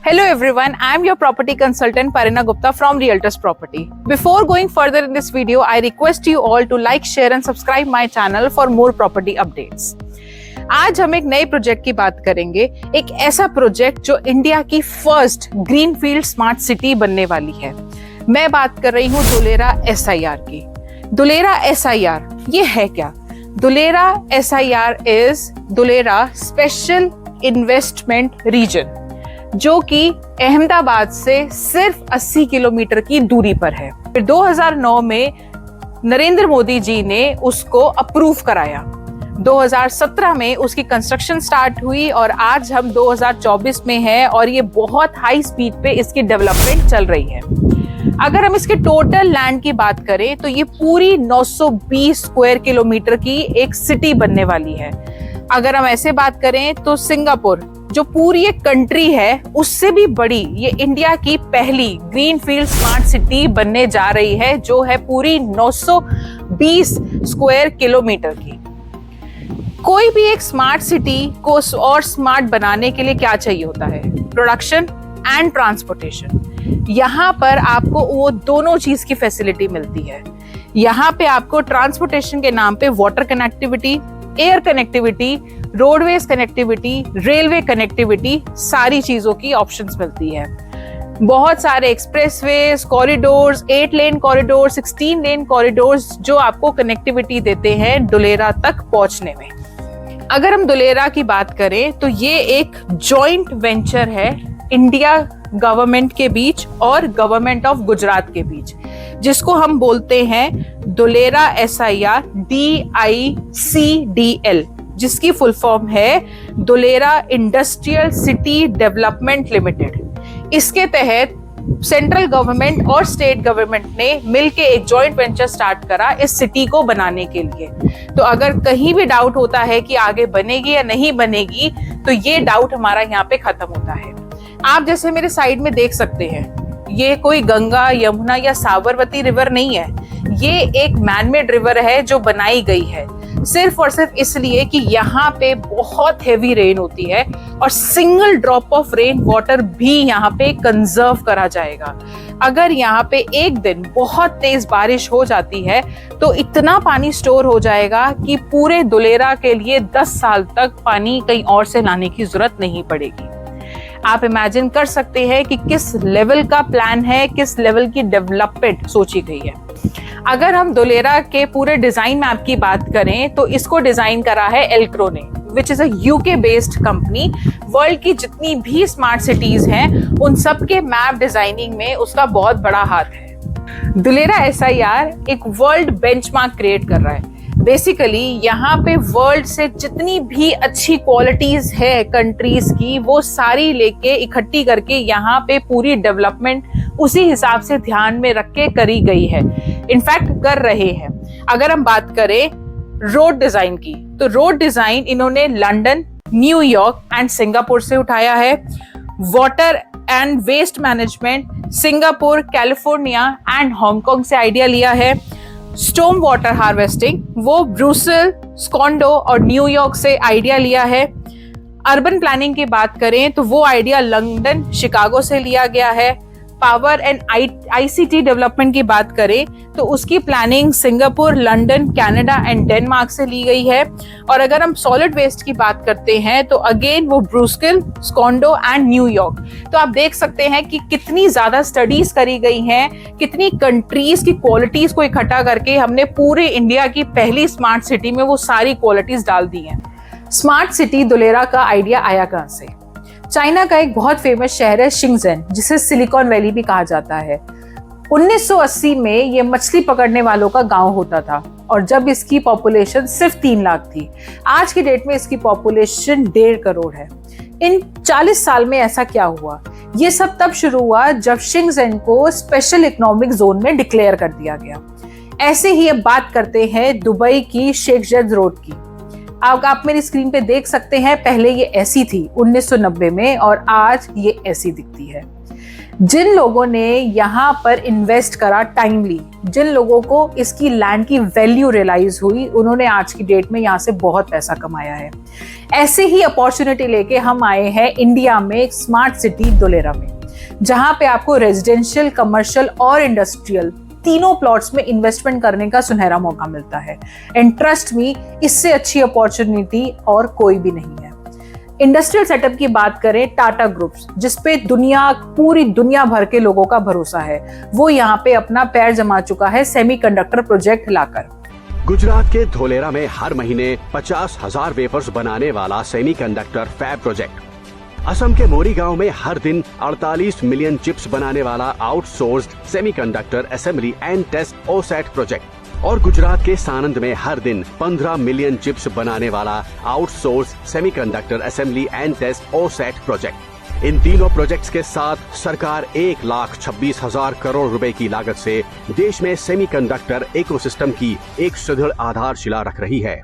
Hello everyone, I am your property consultant Parina Gupta from Realtors Property. Before going further in this video, I request you all to like, share and subscribe my channel for more property updates. आज हम एक नए project की बात करेंगे, एक ऐसा project जो इंडिया की फर्स्ट ग्रीनफील्ड स्मार्ट सिटी बनने वाली है। मैं बात कर रही हूँ दुलेरा SIR की। दुलेरा SIR ये है क्या? Dulera SIR is Dulera special investment region, जो कि अहमदाबाद से सिर्फ 80 किलोमीटर की दूरी पर है। फिर 2009 में नरेंद्र मोदी जी ने उसको अप्रूव कराया। 2017 में उसकी कंस्ट्रक्शन स्टार्ट हुई और आज हम 2024 में हैं और ये बहुत हाई स्पीड पे इसकी डेवलपमेंट चल रही है। अगर हम इसके टोटल लैंड की बात करें तो ये पूरी 920 स्क्वायर किलोमीटर की एक सिटी बनने वाली है। अगर हम ऐसे बात करें तो सिंगापुर जो पूरी एक कंट्री है उससे भी बड़ी ये इंडिया की पहली ग्रीनफील्ड स्मार्ट सिटी बनने जा रही है, जो है पूरी 920 स्क्वायर किलोमीटर की। कोई भी एक स्मार्ट सिटी को और स्मार्ट बनाने के लिए क्या चाहिए होता है? Production and transportation. यहाँ पर आपको वो दोनों चीज की फैसिलिटी मिलती है। यहाँ पे आपको ट्रांसपोर्टेशन के नाम पे water connectivity, air connectivity, roadways connectivity, railway connectivity, सारी चीजों की ऑप्शंस मिलती है। बहुत सारे एक्सप्रेसवेज, कॉरिडोर्स, 8 लेन कॉरिडोर, 16 लेन कॉरिडोर्स जो आपको कनेक्टिविटी देते हैं दुलेरा तक पहुंचने में। अगर हम दुलेरा की बात करें तो ये एक जॉइंट वेंचर है इंडिया गवर्नमेंट के बीच और गवर्नमेंट ऑफ गुजरात के बीच, जिसको हम बोलते हैं दुलेरा SIR DICDL, जिसकी फुल फॉर्म है Dulera industrial city development limited. इसके तहत सेंट्रल गवर्नमेंट और स्टेट गवर्नमेंट ने मिलके एक जॉइंट वेंचर स्टार्ट करा इस सिटी को बनाने के लिए। तो अगर कहीं भी डाउट होता है कि आगे बनेगी या नहीं बनेगी, तो ये डाउट हमारा यहाँ पे खत्म होता है। आप जैसे मेरे साइड में देख सकते हैं, ये कोई गंगा, यमुना या साबरमती रिवर नहीं है। ये एक मैनमेड रिवर है जो बनाई गई है सिर्फ और सिर्फ इसलिए कि यहाँ पे बहुत हेवी रेन होती है और single drop of rain water भी यहाँ पे कंजर्व करा जाएगा। अगर यहाँ पे एक दिन बहुत तेज बारिश हो जाती है तो इतना पानी स्टोर हो जाएगा कि पूरे दुलेरा के लिए 10 साल तक पानी कहीं और से लाने की जरूरत नहीं पड़ेगी। आप इमेजिन कर सकते हैं कि किस लेवल का प्लान है, किस लेवल की डेवलपमेंट सोची गई है। अगर हम दुलेरा के पूरे डिजाइन मैप की बात करें तो इसको डिजाइन करा है एल्क्रो ने, which is a UK based company. World की जितनी भी स्मार्ट सिटीज हैं उन सब के मैप डिजाइनिंग में उसका बहुत बड़ा हाथ है। दुलेरा SIR एक वर्ल्ड बेंचमार्क क्रिएट कर रहा है। बेसिकली यहाँ पे वर्ल्ड से जितनी भी अच्छी क्वालिटीज है कंट्रीज की, वो सारी लेके इकट्ठी करके यहाँ पे पूरी डेवलपमेंट उसी हिसाब से ध्यान में रख के करी गई है, इनफैक्ट कर रहे हैं। अगर हम बात करें रोड डिजाइन की, तो रोड डिजाइन इन्होंने लंदन, न्यूयॉर्क एंड सिंगापुर से उठाया है। Water and waste management Singapore, California and Hong Kong से आइडिया लिया है। स्टॉर्म वाटर हार्वेस्टिंग वो ब्रुसेल, स्कॉन्डो और न्यूयॉर्क से आइडिया लिया है। अर्बन प्लानिंग की बात करें तो वो आइडिया लंदन, शिकागो से लिया गया है। पावर एंड ICT डेवलपमेंट की बात करें तो उसकी planning Singapore, London, Canada and Denmark से ली गई है। और अगर हम सॉलिड वेस्ट की बात करते हैं तो अगेन वो ब्रुसेल, स्कॉन्डो एंड न्यूयॉर्क। तो आप देख सकते हैं कि कितनी ज्यादा स्टडीज करी गई हैं, कितनी कंट्रीज की क्वालिटीज को इकट्ठा करके हमने पूरे इंडिया की पहली स्मार्ट सिटी में वो सारी क्वालिटीज डाल दी हैं। स्मार्ट सिटी दुलेरा का आइडिया आया कहां से? चाइना का एक बहुत फेमस शहर है शिंगजेन, जिसे सिलिकॉन वैली भी कहा जाता है। 1980 में ये मछली पकड़ने वालों का गांव होता था और जब इसकी पॉपुलेशन सिर्फ 3 लाख थी। आज की डेट में इसकी पॉपुलेशन 1.5 करोड़ है। इन 40 साल में ऐसा क्या हुआ? ये सब तब शुरू हुआ जब शिंगजेन को स्पेशल इकोनॉमिक जोन में डिक्लेयर कर दिया गया। ऐसे ही अब बात करते हैं दुबई की शेख जायद रोड की। आप मेरी स्क्रीन पे देख सकते हैं, पहले ये ऐसी थी 1990 में और आज ये ऐसी दिखती है। जिन लोगों ने यहाँ पर इन्वेस्ट करा टाइमली, जिन लोगों को इसकी लैंड की वैल्यू रियलाइज हुई, उन्होंने आज की डेट में यहाँ से बहुत पैसा कमाया है। ऐसे ही अपॉर्चुनिटी लेके हम आए हैं इंडिया में एक स्मार्ट सिटी धोलेरा में, जहां पे आपको रेजिडेंशियल, कमर्शियल और इंडस्ट्रियल तीनों प्लॉट्स में इन्वेस्टमेंट करने का सुनहरा मौका मिलता है। एंड ट्रस्ट मी, इससे अच्छी अपॉर्चुनिटी और कोई भी नहीं है। इंडस्ट्रियल सेटअप की बात करें, टाटा ग्रुप्स, जिसपे पूरी दुनिया भर के लोगों का भरोसा है, वो यहाँ पे अपना पैर जमा चुका है सेमीकंडक्टर प्रोजेक्ट लाकर। गुजरात के धोलेरा में हर महीने 50,000 वेफर्स बनाने वाला सेमीकंडक्टर फैब प्रोजेक्ट, असम के मोरी गांव में हर दिन 48 मिलियन चिप्स बनाने वाला outsourced semiconductor assembly and test OSAT project, और गुजरात के सानंद में हर दिन 15 मिलियन चिप्स बनाने वाला outsource semiconductor assembly and test OSAT project. इन तीनों प्रोजेक्ट्स के साथ सरकार 1,26,000 करोड़ रुपए की लागत से देश में सेमीकंडक्टर इकोसिस्टम की एक सुदृढ़ आधारशिला रख रही है।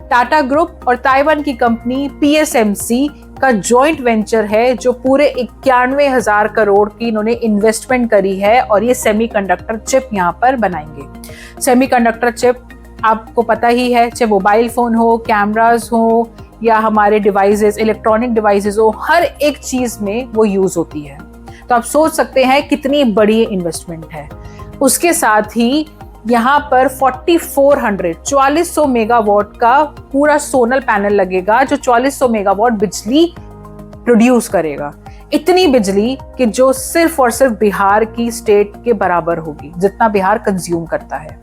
टाटा ग्रुप और ताइवान की कंपनी PSMC का जॉइंट वेंचर है, जो पूरे 91,000 करोड़ की इन्होंने इन्वेस्टमेंट करी है और ये सेमीकंडक्टर चिप यहाँ पर बनाएंगे। सेमीकंडक्टर चिप आपको पता ही है, चाहे मोबाइल फोन हो, कैमरास हो या हमारे डिवाइसेस, इलेक्ट्रॉनिक डिवाइसेस हो, हर एक चीज में वो यूज होती है। तो आप सोच सकते हैं कितनी बड़ी इन्वेस्टमेंट है। उसके साथ ही यहाँ पर 4400 मेगावाट का पूरा सोलर पैनल लगेगा, जो 4400 मेगावाट बिजली प्रोड्यूस करेगा। इतनी बिजली कि जो सिर्फ और सिर्फ बिहार की स्टेट के बराबर होगी, जितना बिहार कंज्यूम करता है।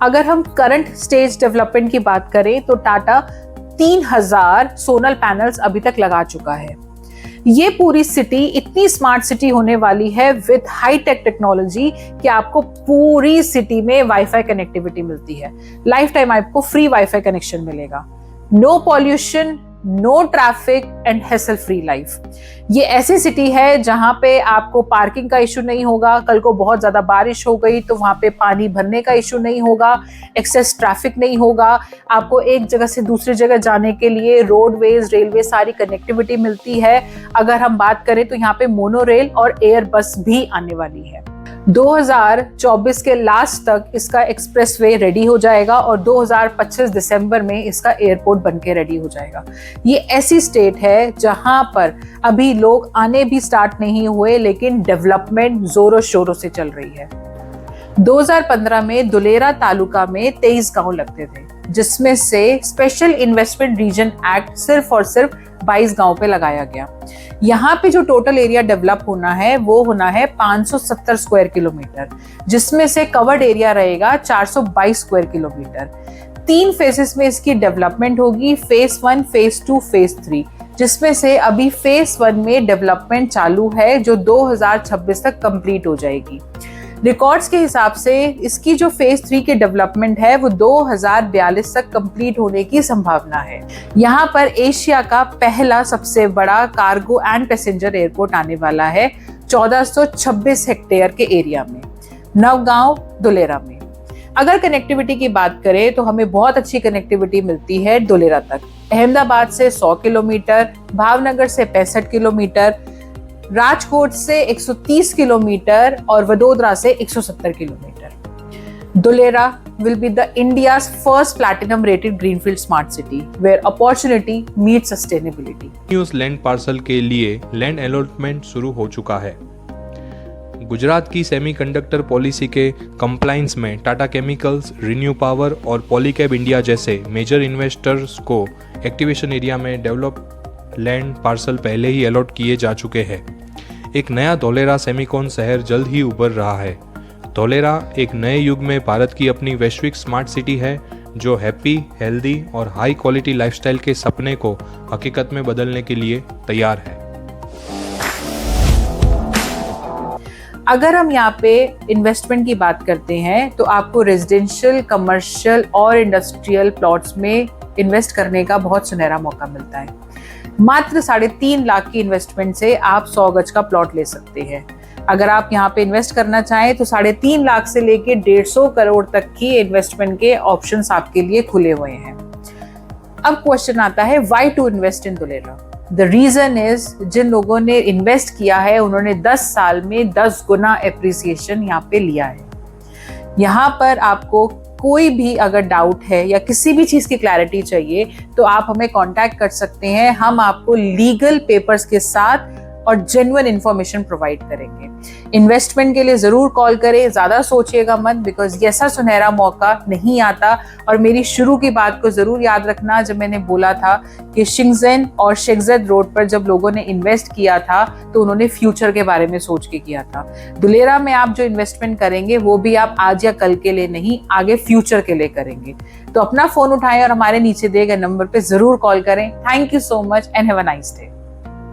अगर हम करंट स्टेज डेवलपमेंट की बात करें तो टाटा 3000 सोलर पैनल्स अभी तक लगा चुका है। ये पूरी सिटी इतनी स्मार्ट सिटी होने वाली है विद हाई टेक टेक्नोलॉजी कि आपको पूरी सिटी में वाईफाई कनेक्टिविटी मिलती है। लाइफ टाइम आपको फ्री वाईफाई कनेक्शन मिलेगा। No pollution, no traffic and hassle free life. ये ऐसी सिटी है जहां पे आपको पार्किंग का इशू नहीं होगा, कल को बहुत ज्यादा बारिश हो गई तो वहां पे पानी भरने का इशू नहीं होगा, एक्सेस ट्रैफिक नहीं होगा, आपको एक जगह से दूसरी जगह जाने के लिए रोडवेज, रेलवे सारी कनेक्टिविटी मिलती है। अगर हम बात करें तो यहाँ पे मोनो रेल और एयर बस भी आने वाली है। 2024 के लास्ट तक इसका एक्सप्रेसवे रेडी हो जाएगा और 2025 दिसंबर में इसका एयरपोर्ट बनके रेडी हो जाएगा। ये ऐसी स्टेट है जहां पर अभी लोग आने भी स्टार्ट नहीं हुए, लेकिन डेवलपमेंट जोरों शोरों से चल रही है। 2015 में धोलेरा तालुका में 23 गांव लगते थे, जिसमें से स्पेशल इन्वेस्टमेंट रीजन एक्ट सिर्फ और सिर्फ 22 गांव पे लगाया गया। यहाँ पे जो टोटल एरिया डेवलप होना है वो होना है 570 स्क्वायर किलोमीटर, जिसमें से कवर्ड एरिया रहेगा 422 स्क्वायर किलोमीटर। 3 फेजेस में इसकी डेवलपमेंट होगी, फेज 1, फेज 2, फेज 3, जिसमें से अभी फेज 1 में डेवलपमेंट चालू है, जो 2026 तक कंप्लीट हो जाएगी। रिकॉर्ड्स के हिसाब से इसकी जो फेज 3 की डेवलपमेंट है वो 2042 तक कंप्लीट होने की संभावना है। यहाँ पर एशिया का पहला सबसे बड़ा कार्गो एंड पैसेंजर एयरपोर्ट आने वाला है 1426 हेक्टेयर के एरिया में, नवगांव धोलेरा में। अगर कनेक्टिविटी की बात करें तो हमें बहुत अच्छी कनेक्टिविटी मिलती है धोलेरा तक। अहमदाबाद से 100 किलोमीटर, भावनगर से 65 किलोमीटर, राजकोट से 130 किलोमीटर और वडोदरा से 170 kilometre. Dholera will be the India's first platinum rated greenfield smart city where opportunity meets sustainability. उस लैंड पार्सल के लिए लैंड अलॉटमेंट शुरू हो चुका है। गुजरात की सेमीकंडक्टर पॉलिसी के कंप्लायंस में टाटा केमिकल्स, रिन्यू पावर और पॉलीकैब इंडिया जैसे मेजर इन्वेस्टर्स को एक्टिवेशन एरिया में डेवलप लैंड पार्सल पहले ही अलॉट किए जा चुके हैं। एक नया धोलेरा सेमीकॉन शहर जल्द ही उभर रहा है। धोलेरा एक नए युग में भारत की अपनी वैश्विक स्मार्ट सिटी है, जो हैप्पी, हेल्दी और हाई क्वालिटी लाइफस्टाइल के सपने को हकीकत में बदलने के लिए तैयार है। अगर हम यहाँ पे इन्वेस्टमेंट की बात करते हैं तो आपको रेजिडेंशियल, कमर्शियल और इंडस्ट्रियल प्लॉट्स में इन्वेस्ट करने का बहुत सुनहरा मौका मिलता है। मात्र 3.5 लाख की इन्वेस्टमेंट से आप 100 गज का प्लॉट ले सकते हैं। अगर आप यहाँ पे इन्वेस्ट करना चाहें तो 3.5 लाख से लेके 150 करोड़ तक की इन्वेस्टमेंट के ऑप्शंस आपके लिए खुले हुए हैं। अब क्वेश्चन आता है, why to invest in Dholera? The reason is जिन लोगों ने इन्वेस्ट किया है उन्होंने 10 साल में 10 गुना एप्रिसिएशन यहाँ पे लिया है। यहाँ पर आपको कोई भी अगर डाउट है या किसी भी चीज की क्लैरिटी चाहिए तो आप हमें कांटेक्ट कर सकते हैं। हम आपको लीगल पेपर्स के साथ और जेन्युइन इंफॉर्मेशन प्रोवाइड करेंगे। इन्वेस्टमेंट के लिए जरूर कॉल करें, ज्यादा सोचिएगा मत, बिकॉज ये ऐसा सुनहरा मौका नहीं आता। और मेरी शुरू की बात को जरूर याद रखना जब मैंने बोला था कि शिंगजेन और शेखजेड रोड पर जब लोगों ने इन्वेस्ट किया था तो उन्होंने फ्यूचर के बारे में सोच के किया था। दुलेरा में आप जो इन्वेस्टमेंट करेंगे वो भी आप आज या कल के लिए नहीं, आगे फ्यूचर के लिए करेंगे। तो अपना फोन उठाएं और हमारे नीचे दिए गए नंबर पे जरूर कॉल करें। Thank you so much and have a nice day.